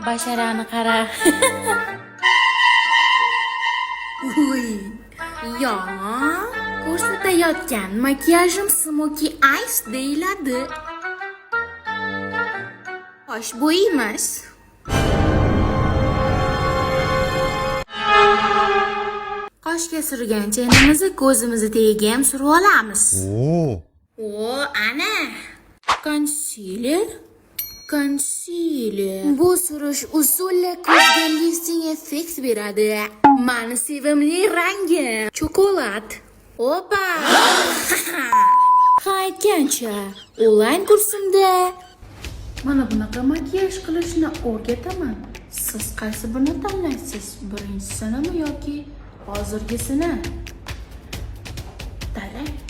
basharani qara. Uy, yo, ko'rsatayotgan makiyajim Smoky Eyes deyiladi. Qosh bo'yimiz. Qoshga surgan chenimizni ko'zimizni tagiga ham surib olamiz. O, ana. Concealer. Bu surish usuli ko'zga lifting effekt beradi. Mani sevimli rangim chokolad. Opa! Aytgancha, onlayn kursimda mana bunaqa makiyaj qilishni o'rgataman. Siz qaysi birini tanlaysiz? Birinchisinimi yoki hozirgisini? Tanlang.